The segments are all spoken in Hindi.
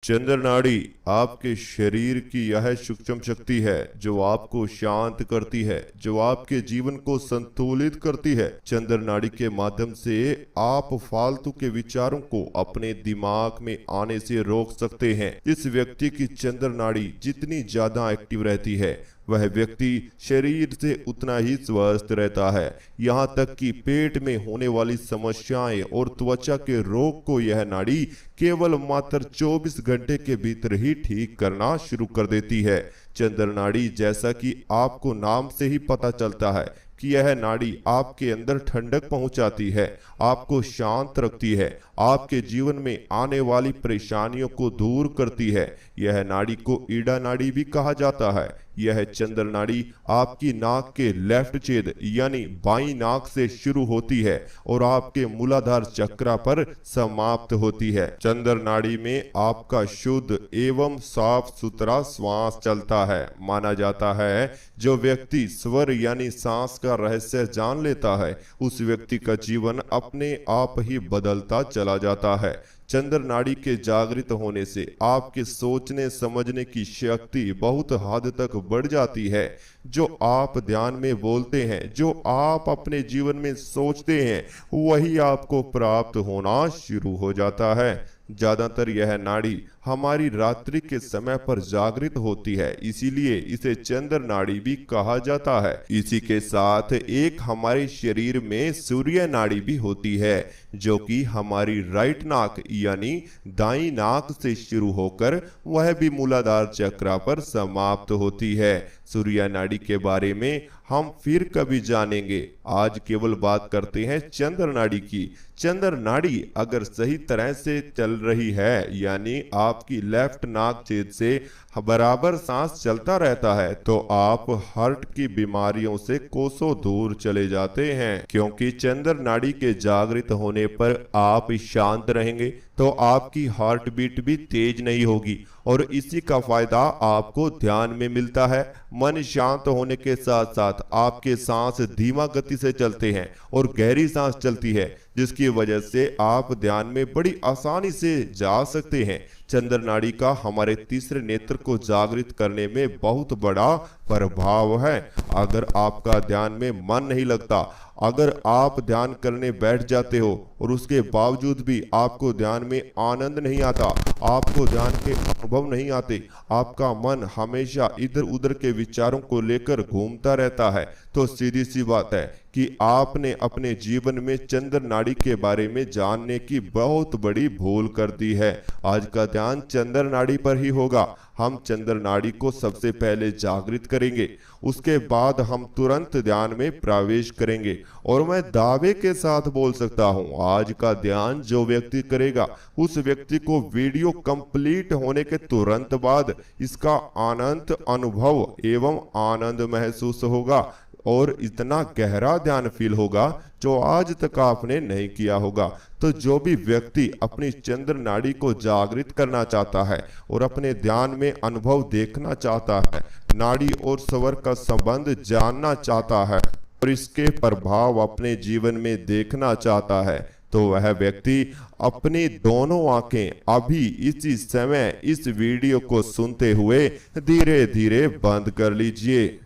चंद्र नाड़ी आपके शरीर की यह सूक्ष्म शक्ति है जो आपको शांत करती है, जो आपके जीवन को संतुलित करती है। चंद्र नाड़ी के माध्यम से आप फालतू के विचारों को अपने दिमाग में आने से रोक सकते हैं। इस व्यक्ति की चंद्र नाड़ी जितनी ज्यादा एक्टिव रहती है, वह व्यक्ति शरीर से उतना ही स्वस्थ रहता है। यहाँ तक कि पेट में होने वाली समस्याएं और त्वचा के रोग को यह नाड़ी केवल मात्र 24 घंटे के भीतर ही ठीक करना शुरू कर देती है। चंद्र नाड़ी, जैसा कि आपको नाम से ही पता चलता है कि यह नाड़ी आपके अंदर ठंडक पहुंचाती है, आपको शांत रखती है, आपके जीवन में आने वाली परेशानियों को दूर करती है। यह नाड़ी को ईड़ा नाड़ी भी कहा जाता है। यह चंद्र नाड़ी आपकी नाक के लेफ्ट छेद यानी बाईं नाक से शुरू होती है और आपके मूलाधार चक्र पर समाप्त होती है। चंद्र नाड़ी में आपका शुद्ध एवं साफ सुथरा श्वास चलता है। माना जाता है जो व्यक्ति स्वर यानी सांस का रहस्य जान लेता है, उस व्यक्ति का जीवन अपने आप ही बदलता चला जाता है। चंद्र नाड़ी के जागृत होने से आपके सोचने समझने की शक्ति बहुत हद तक बढ़ जाती है। जो आप ध्यान में बोलते हैं, जो आप अपने जीवन में सोचते हैं, वही आपको प्राप्त होना शुरू हो जाता है। ज्यादातर यह नाड़ी हमारी रात्रि के समय पर जागृत होती है, इसीलिए इसे चंद्र नाड़ी भी कहा जाता है। इसी के साथ एक हमारे शरीर में सूर्य नाड़ी भी होती है, जो कि हमारी राइट नाक यानी दाई नाक से शुरू होकर वह भी मूलाधार चक्र पर समाप्त होती है। सूर्य नाड़ी के बारे में हम फिर कभी जानेंगे। आज केवल बात करते हैं चंद्र नाड़ी की। चंद्र नाड़ी अगर सही तरह से चल रही है, यानी आपकी लेफ्ट नाक छेद से बराबर सांस चलता रहता है, तो आप हार्ट की बीमारियों से कोसों दूर चले जाते हैं। क्योंकि चंद्र नाड़ी के जागृत होने पर आप शांत रहेंगे तो आपकी हार्ट बीट भी तेज नहीं होगी और इसी का फायदा आपको ध्यान में मिलता है। मन शांत होने के साथ साथ आपके सांस धीमा गति से चलते हैं और गहरी सांस चलती है, जिसकी वजह से आप ध्यान में बड़ी आसानी से जा सकते हैं। चंद्र नाड़ी का हमारे तीसरे नेत्र को जागृत करने में बहुत बड़ा प्रभाव है। अगर आपका ध्यान में मन नहीं लगता, अगर आप ध्यान करने बैठ जाते हो और उसके बावजूद भी आपको ध्यान में आनंद नहीं आता, आपको ध्यान के अनुभव नहीं आते, आपका मन हमेशा इधर उधर के विचारों को लेकर घूमता रहता है, तो सीधी सी बात है कि आपने अपने जीवन में चंद्र नाड़ी के बारे में जानने की बहुत बड़ी भूल कर दी है। आज का ध्यान चंद्र नाड़ी पर ही होगा। हम चंद्र नाड़ी को सबसे पहले जागृत करेंगे, उसके बाद हम तुरंत ध्यान में प्रवेश करेंगे। और मैं दावे के साथ बोल सकता हूं, आज का ध्यान जो व्यक्ति करेगा, उस व्यक्ति को वीडियो कंप्लीट होने के तुरंत बाद इसका अनंत अनुभव एवं आनंद महसूस होगा और इतना गहरा ध्यान फील होगा जो आज तक आपने नहीं किया होगा। तो जो भी व्यक्ति अपनी चंद्र नाड़ी को जागृत करना चाहता है और अपने ध्यान में अनुभव देखना चाहता है, नाड़ी और स्वर का संबंध जानना चाहता है और इसके प्रभाव अपने जीवन में देखना चाहता है, तो वह व्यक्ति अपनी दोनों आंखें अभी इसी समय इस वीडियो को सुनते हुए धीरे धीरे बंद कर लीजिए।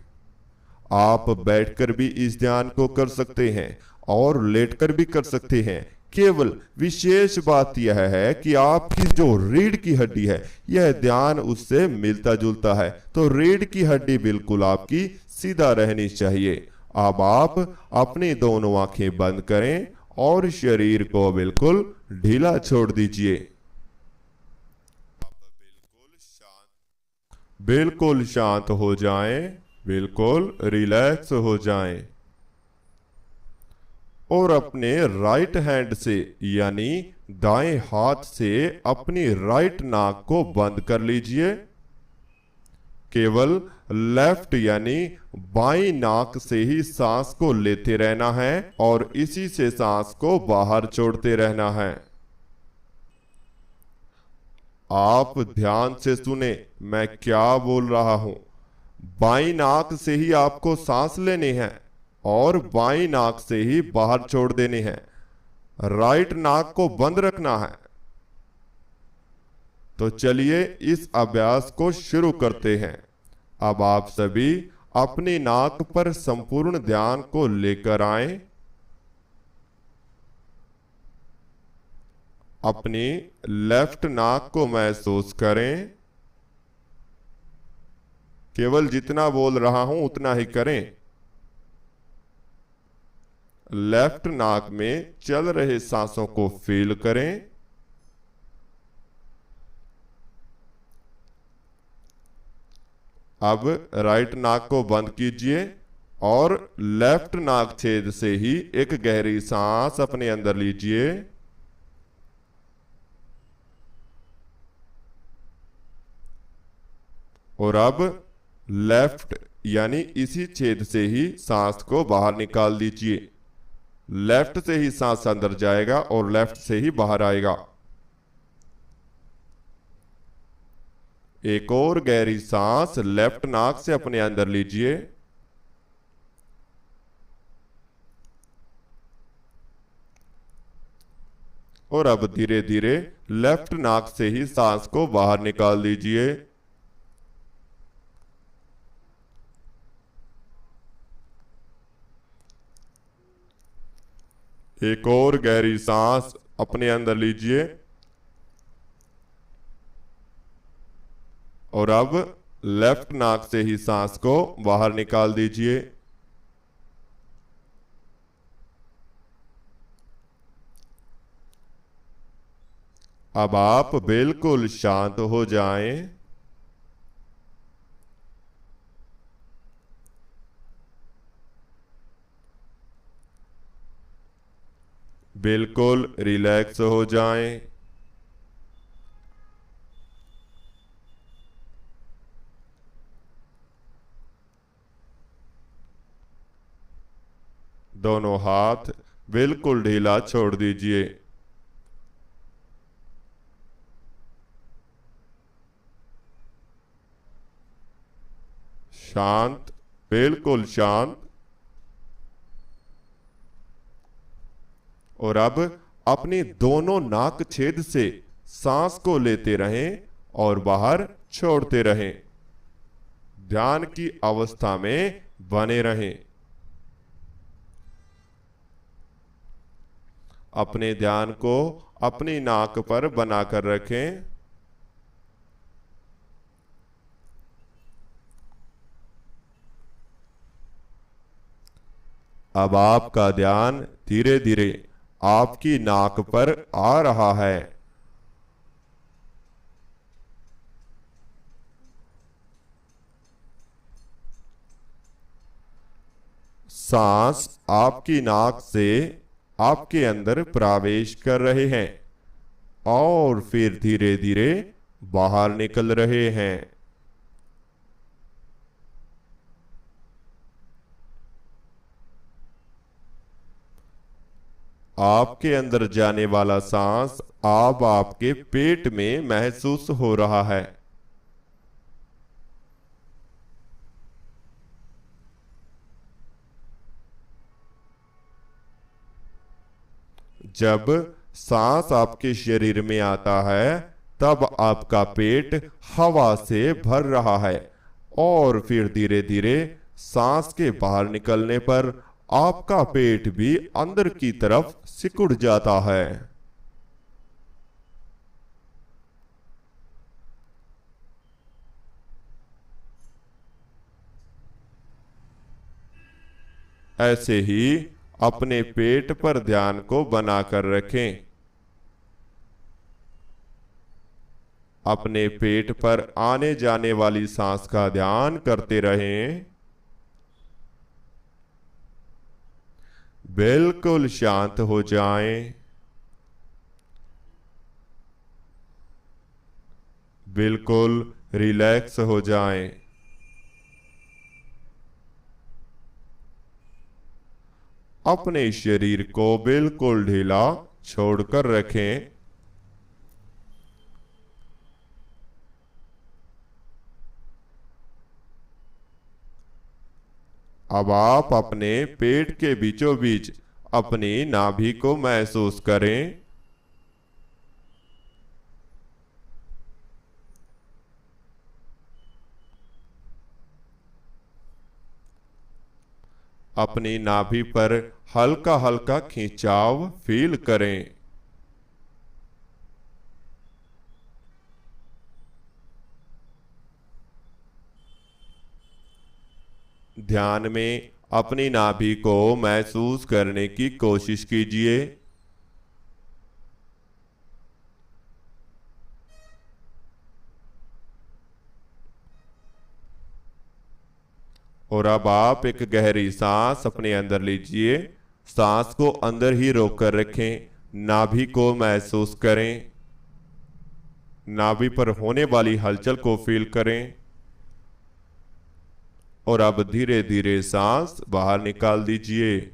आप बैठकर भी इस ध्यान को कर सकते हैं और लेटकर भी कर सकते हैं। केवल विशेष बात यह है कि आपकी जो रीढ़ की हड्डी है, यह ध्यान उससे मिलता जुलता है, तो रीढ़ की हड्डी बिल्कुल आपकी सीधा रहनी चाहिए। अब आप अपनी दोनों आंखें बंद करें और शरीर को बिल्कुल ढीला छोड़ दीजिए। बिल्कुल शांत हो जाएं, बिल्कुल रिलैक्स हो जाएं और अपने राइट हैंड से यानी दाएं हाथ से अपनी राइट नाक को बंद कर लीजिए। केवल लेफ्ट यानी बाईं नाक से ही सांस को लेते रहना है और इसी से सांस को बाहर छोड़ते रहना है। आप ध्यान से सुने मैं क्या बोल रहा हूं। बाईं नाक से ही आपको सांस लेने हैं और बाईं नाक से ही बाहर छोड़ देने हैं। राइट नाक को बंद रखना है। तो चलिए इस अभ्यास को शुरू करते हैं। अब आप सभी अपनी नाक पर संपूर्ण ध्यान को लेकर आएं। अपनी लेफ्ट नाक को महसूस करें। केवल जितना बोल रहा हूं उतना ही करें। लेफ्ट नाक में चल रहे सांसों को फील करें। अब राइट नाक को बंद कीजिए और लेफ्ट नाक छेद से ही एक गहरी सांस अपने अंदर लीजिए। और अब लेफ्ट यानी इसी छेद से ही सांस को बाहर निकाल दीजिए। लेफ्ट से ही सांस अंदर जाएगा और लेफ्ट से ही बाहर आएगा। एक और गहरी सांस लेफ्ट नाक से अपने अंदर लीजिए। और अब धीरे धीरे लेफ्ट नाक से ही सांस को बाहर निकाल दीजिए। एक और गहरी सांस अपने अंदर लीजिए। और अब लेफ्ट नाक से ही सांस को बाहर निकाल दीजिए। अब आप बिल्कुल शांत हो जाएं। बिल्कुल रिलैक्स हो जाएं। दोनों हाथ बिल्कुल ढीला छोड़ दीजिए। शांत, बिल्कुल शांत। और अब अपने दोनों नाक छेद से सांस को लेते रहें और बाहर छोड़ते रहें। ध्यान की अवस्था में बने रहें। अपने ध्यान को अपनी नाक पर बनाकर रखें। अब आपका ध्यान धीरे धीरे आपकी नाक पर आ रहा है। सांस आपकी नाक से आपके अंदर प्रवेश कर रहे हैं और फिर धीरे धीरे बाहर निकल रहे हैं। आपके अंदर जाने वाला सांस अब आपके पेट में महसूस हो रहा है। जब सांस आपके शरीर में आता है तब आपका पेट हवा से भर रहा है और फिर धीरे धीरे सांस के बाहर निकलने पर आपका पेट भी अंदर की तरफ सिकुड़ जाता है। ऐसे ही अपने पेट पर ध्यान को बनाकर रखें। अपने पेट पर आने जाने वाली सांस का ध्यान करते रहें। बिल्कुल शांत हो जाएं। बिल्कुल रिलैक्स हो जाएं। अपने शरीर को बिल्कुल ढीला छोड़कर रखें। अब आप अपने पेट के बीचों बीच अपनी नाभि को महसूस करें। अपनी नाभि पर हल्का हल्का खिंचाव फील करें। ध्यान में अपनी नाभि को महसूस करने की कोशिश कीजिए। और अब आप एक गहरी सांस अपने अंदर लीजिए। सांस को अंदर ही रोक कर रखें। नाभि को महसूस करें। नाभि पर होने वाली हलचल को फील करें। और अब धीरे धीरे सांस बाहर निकाल दीजिए।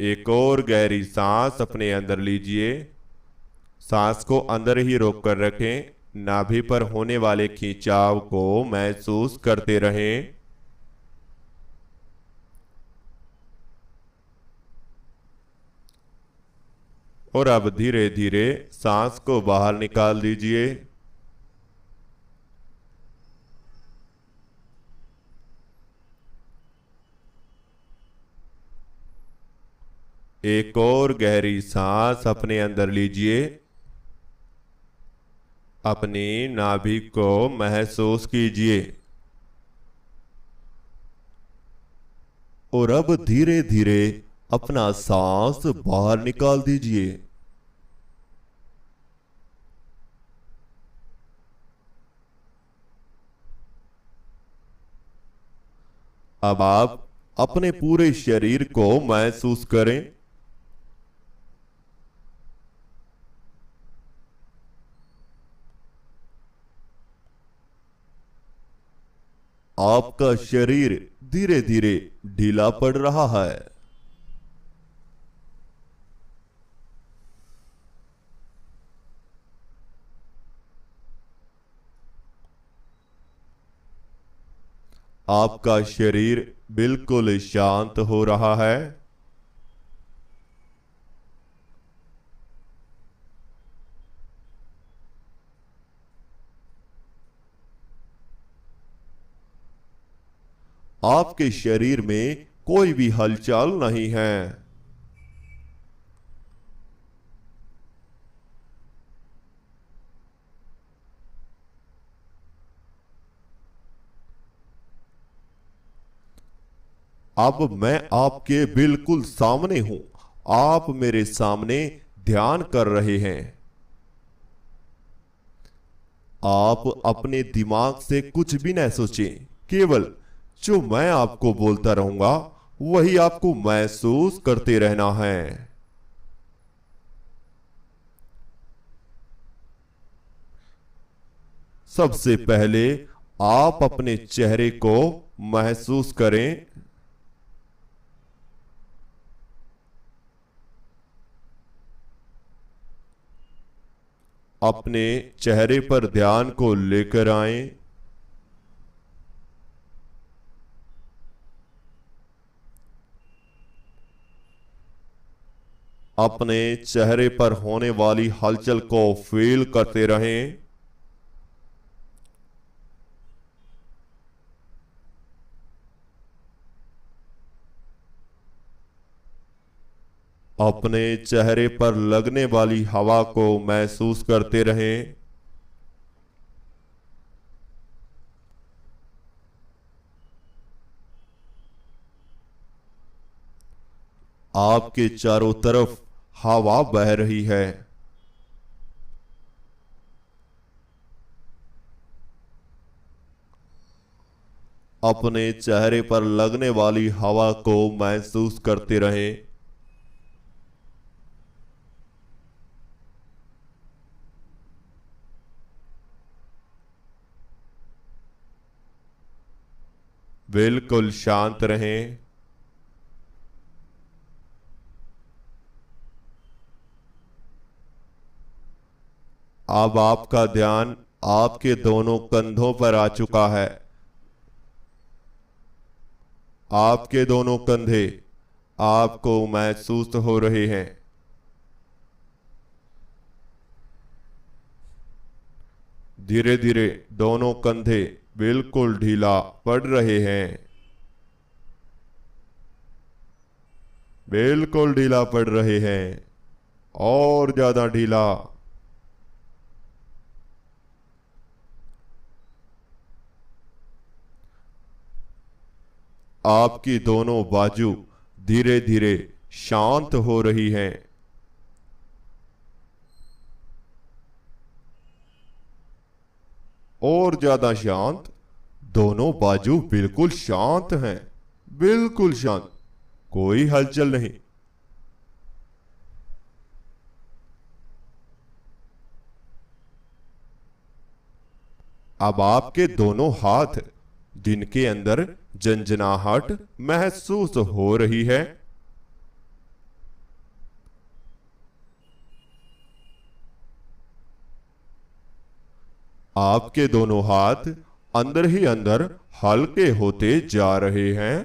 एक और गहरी सांस अपने अंदर लीजिए। सांस को अंदर ही रोक कर रखें। नाभि पर होने वाले खिंचाव को महसूस करते रहें। और अब धीरे धीरे सांस को बाहर निकाल दीजिए। एक और गहरी सांस अपने अंदर लीजिए। अपनी नाभि को महसूस कीजिए। और अब धीरे धीरे अपना सांस बाहर निकाल दीजिए। अब आप अपने पूरे शरीर को महसूस करें। आपका शरीर धीरे धीरे ढीला पड़ रहा है। आपका शरीर बिल्कुल शांत हो रहा है। आपके शरीर में कोई भी हलचल नहीं है। अब मैं आपके बिल्कुल सामने हूं। आप मेरे सामने ध्यान कर रहे हैं। आप अपने दिमाग से कुछ भी न सोचें। केवल जो मैं आपको बोलता रहूंगा वही आपको महसूस करते रहना है। सबसे पहले आप अपने चेहरे को महसूस करें। अपने चेहरे पर ध्यान को लेकर आएं। अपने चेहरे पर होने वाली हलचल को फील करते रहें। अपने चेहरे पर लगने वाली हवा को महसूस करते रहें। आपके चारों तरफ हवा बह रही है। अपने चेहरे पर लगने वाली हवा को महसूस करते रहें। बिल्कुल शांत रहें। अब आपका ध्यान आपके दोनों कंधों पर आ चुका है। आपके दोनों कंधे आपको महसूस हो रहे हैं। धीरे धीरे दोनों कंधे बिल्कुल ढीला पड़ रहे हैं, बिल्कुल ढीला पड़ रहे हैं, और ज्यादा ढीला। आपकी दोनों बाजू धीरे धीरे शांत हो रही हैं, और ज्यादा शांत। दोनों बाजू बिल्कुल शांत हैं, बिल्कुल शांत, कोई हलचल नहीं। अब आपके दोनों हाथ, जिनके अंदर झंझनाहट महसूस हो रही है, आपके दोनों हाथ अंदर ही अंदर हल्के होते जा रहे हैं।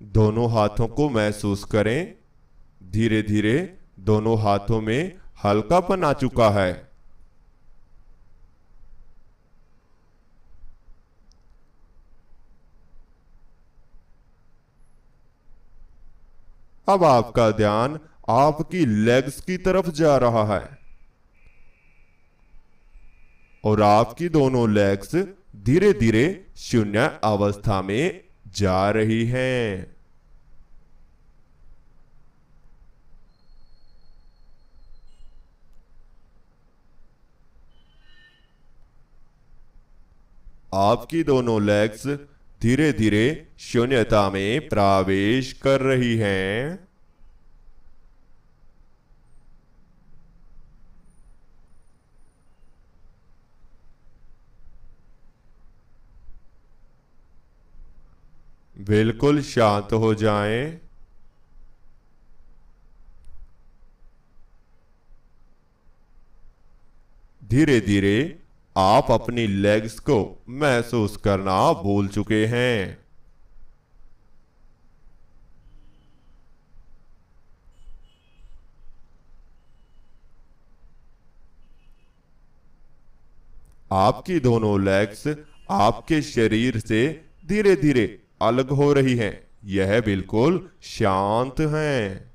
दोनों हाथों को महसूस करें। धीरे धीरे दोनों हाथों में हल्कापन आ चुका है। अब आपका ध्यान आपकी लेग्स की तरफ जा रहा है, और आपकी दोनों लेग्स धीरे धीरे शून्य अवस्था में जा रही हैं। आपकी दोनों लेग्स धीरे धीरे शून्यता में प्रवेश कर रही हैं। बिल्कुल शांत हो जाएं। धीरे धीरे आप अपनी लेग्स को महसूस करना भूल चुके हैं। आपकी दोनों लेग्स आपके शरीर से धीरे धीरे अलग हो रही हैं। यह बिल्कुल शांत हैं।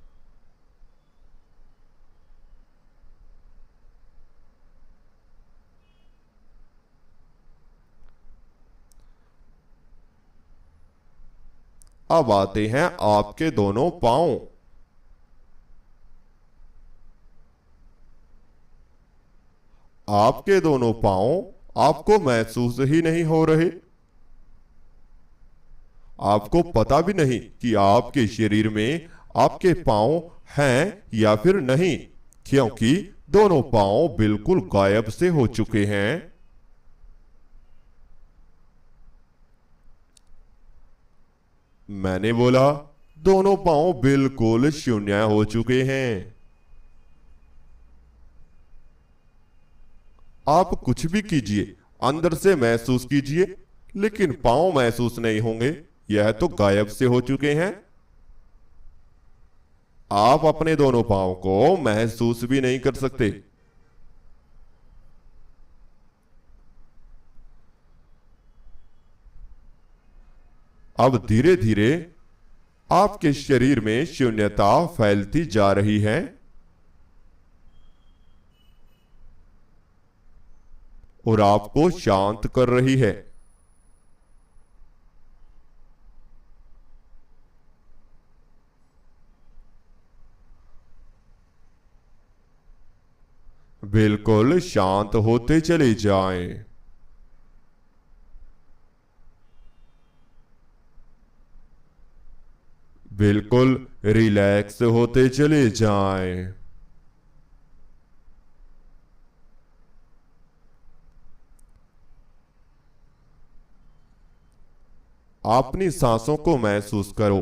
अब आते हैं आपके दोनों पांव। आपके दोनों पांव आपको महसूस ही नहीं हो रहे। आपको पता भी नहीं कि आपके शरीर में आपके पांव हैं या फिर नहीं, क्योंकि दोनों पांव बिल्कुल गायब से हो चुके हैं। मैंने बोला, दोनों पांव बिल्कुल शून्य हो चुके हैं। आप कुछ भी कीजिए, अंदर से महसूस कीजिए, लेकिन पांव महसूस नहीं होंगे। यह तो गायब से हो चुके हैं। आप अपने दोनों पांव को महसूस भी नहीं कर सकते। अब धीरे धीरे आपके शरीर में शून्यता फैलती जा रही है, और आपको शांत कर रही है। बिल्कुल शांत होते चले जाएं। बिल्कुल रिलैक्स होते चले जाएं। अपनी सांसों को महसूस करो।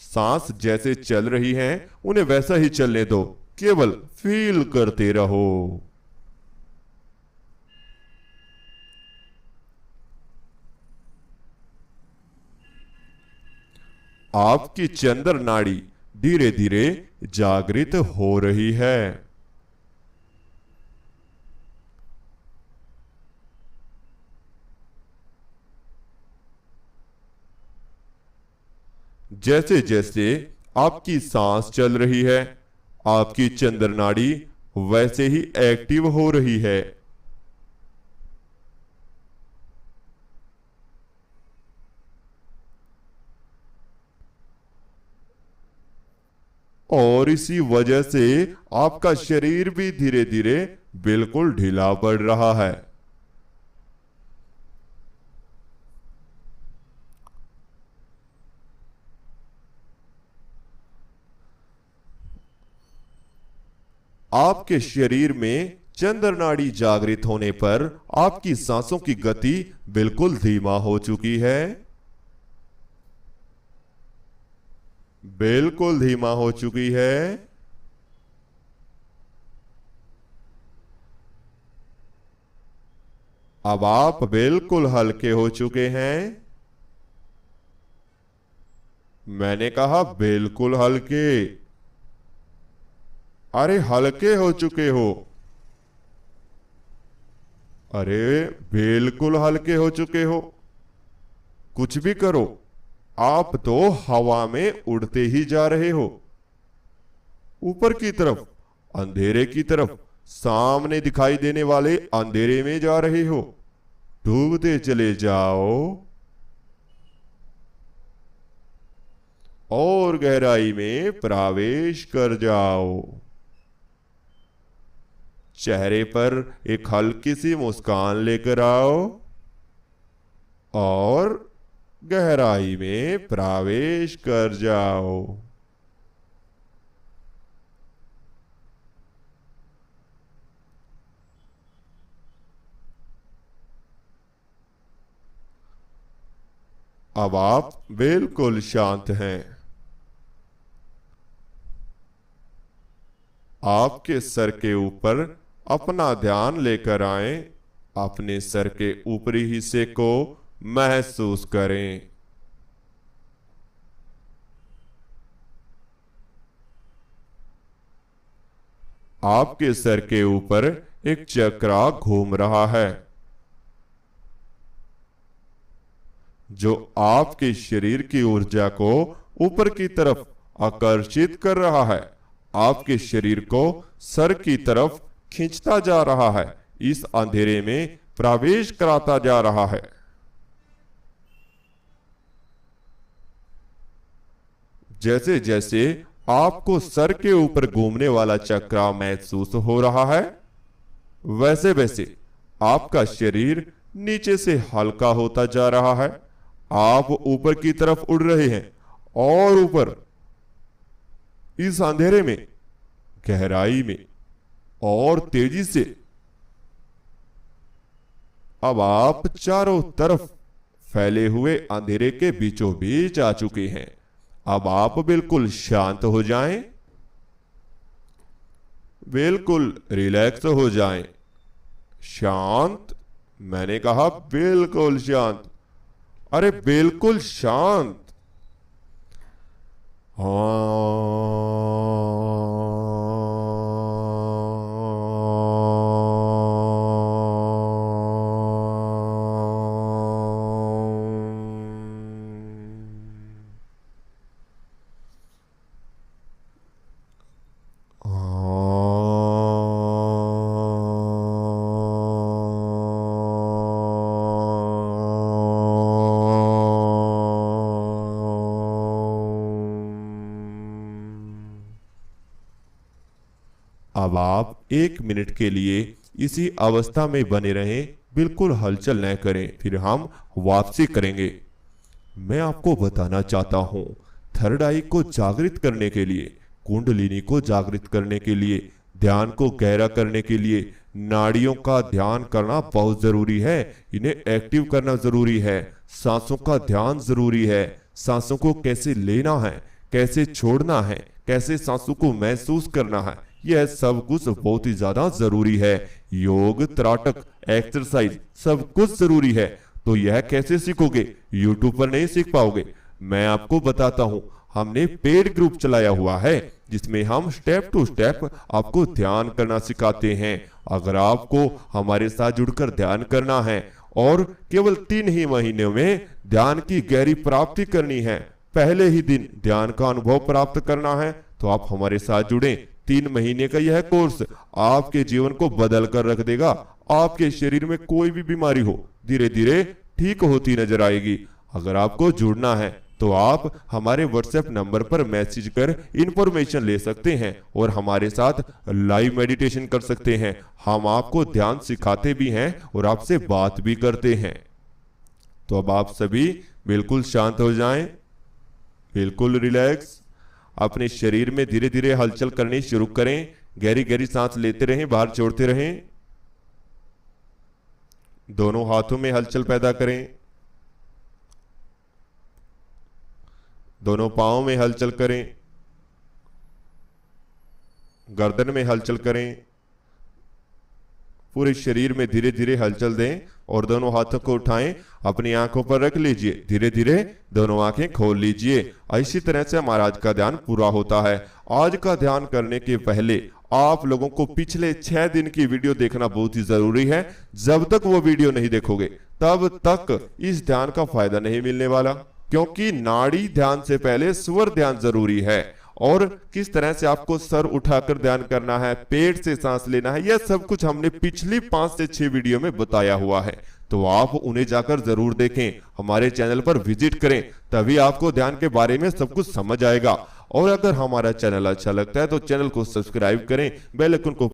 सांस जैसे चल रही हैं, उन्हें वैसा ही चलने दो। केवल फील करते रहो। आपकी चंद्र नाड़ी धीरे धीरे जागृत हो रही है। जैसे जैसे आपकी सांस चल रही है, आपकी चंद्र नाड़ी वैसे ही एक्टिव हो रही है। और इसी वजह से आपका शरीर भी धीरे धीरे बिल्कुल ढीला पड़ रहा है। आपके शरीर में चंद्र नाड़ी जागृत होने पर आपकी सांसों की गति बिल्कुल धीमा हो चुकी है, बिल्कुल धीमा हो चुकी है। अब आप बिल्कुल हल्के हो चुके हैं। मैंने कहा बिल्कुल हल्के। अरे हल्के हो चुके हो। अरे बिल्कुल हल्के हो चुके हो। कुछ भी करो, आप तो हवा में उड़ते ही जा रहे हो, ऊपर की तरफ, अंधेरे की तरफ, सामने दिखाई देने वाले अंधेरे में जा रहे हो। डूबते चले जाओ और गहराई में प्रवेश कर जाओ। चेहरे पर एक हल्की सी मुस्कान लेकर आओ और गहराई में प्रवेश कर जाओ। अब आप बिल्कुल शांत हैं। आपके सर के ऊपर अपना ध्यान लेकर आए। अपने सर के ऊपरी हिस्से को महसूस करें। आपके सर के ऊपर एक चक्रा घूम रहा है जो आपके शरीर की ऊर्जा को ऊपर की तरफ आकर्षित कर रहा है, आपके शरीर को सर की तरफ खींचता जा रहा है, इस अंधेरे में प्रवेश कराता जा रहा है। जैसे जैसे आपको सर के ऊपर घूमने वाला चक्रा महसूस हो रहा है, वैसे वैसे आपका शरीर नीचे से हल्का होता जा रहा है। आप ऊपर की तरफ उड़ रहे हैं और ऊपर इस अंधेरे में, गहराई में और तेजी से। अब आप चारों तरफ फैले हुए अंधेरे के बीचों बीच आ चुके हैं। अब आप बिल्कुल शांत हो जाएं, बिल्कुल रिलैक्स हो जाएं। शांत, मैंने कहा बिल्कुल शांत। अरे बिल्कुल शांत। अब आप 1 मिनट के लिए इसी अवस्था में बने रहें, बिल्कुल हलचल न करें, फिर हम वापसी करेंगे। मैं आपको बताना चाहता हूं, थर्ड आई को जागृत करने के लिए, कुंडलिनी को जागृत करने के लिए, ध्यान को गहरा करने के लिए नाड़ियों का ध्यान करना बहुत जरूरी है। इन्हें एक्टिव करना जरूरी है। सांसों का ध्यान जरूरी है। सांसों को कैसे लेना है, कैसे छोड़ना है, कैसे सांसों को महसूस करना है, यह सब कुछ बहुत ही ज्यादा जरूरी है। योग, त्राटक, एक्सरसाइज सब कुछ जरूरी है। तो यह कैसे सीखोगे? यूट्यूब पर नहीं सीख पाओगे। मैं आपको बताता हूँ। हमने पेड ग्रुप चलाया हुआ है जिसमें हम स्टेप टू स्टेप आपको ध्यान करना सिखाते हैं। अगर आपको हमारे साथ जुड़कर ध्यान करना है और केवल 3 ही महीनों में ध्यान की गहरी प्राप्ति करनी है, पहले ही दिन ध्यान का अनुभव प्राप्त करना है, तो आप हमारे साथ जुड़ें। 3 महीने का यह कोर्स आपके जीवन को बदल कर रख देगा। आपके शरीर में कोई भी बीमारी हो धीरे धीरे ठीक होती नजर आएगी। अगर आपको जुड़ना है तो आप हमारे व्हाट्सएप नंबर पर मैसेज कर इंफॉर्मेशन ले सकते हैं और हमारे साथ लाइव मेडिटेशन कर सकते हैं। हम आपको ध्यान सिखाते भी हैं और आपसे बात भी करते हैं। तो अब आप सभी बिल्कुल शांत हो जाएं, बिल्कुल रिलैक्स। अपने शरीर में धीरे धीरे हलचल करनी शुरू करें। गहरी गहरी सांस लेते रहें, बाहर छोड़ते रहें। दोनों हाथों में हलचल पैदा करें, दोनों पांवों में हलचल करें, गर्दन में हलचल करें, पूरे शरीर में धीरे धीरे हलचल दें और दोनों हाथों को उठाएं, अपनी आंखों पर रख लीजिए, धीरे धीरे दोनों आंखें खोल लीजिए। इसी तरह से हमारा आज का ध्यान पूरा होता है। आज का ध्यान करने के पहले आप लोगों को पिछले 6 दिन की वीडियो देखना बहुत ही जरूरी है। जब तक वो वीडियो नहीं देखोगे तब तक इस ध्यान का फायदा नहीं मिलने वाला, क्योंकि नाड़ी ध्यान से पहले स्वर ध्यान जरूरी है। और किस तरह से आपको सर उठाकर ध्यान करना है, पेट से सांस लेना है, यह सब कुछ हमने पिछली 5 से 6 वीडियो में बताया हुआ है। तो आप उन्हें जाकर जरूर देखें, हमारे चैनल पर विजिट करें, तभी आपको ध्यान के बारे में सब कुछ समझ आएगा। और अगर हमारा चैनल अच्छा लगता है तो चैनल को सब्सक्राइब करें, बेल आइकन को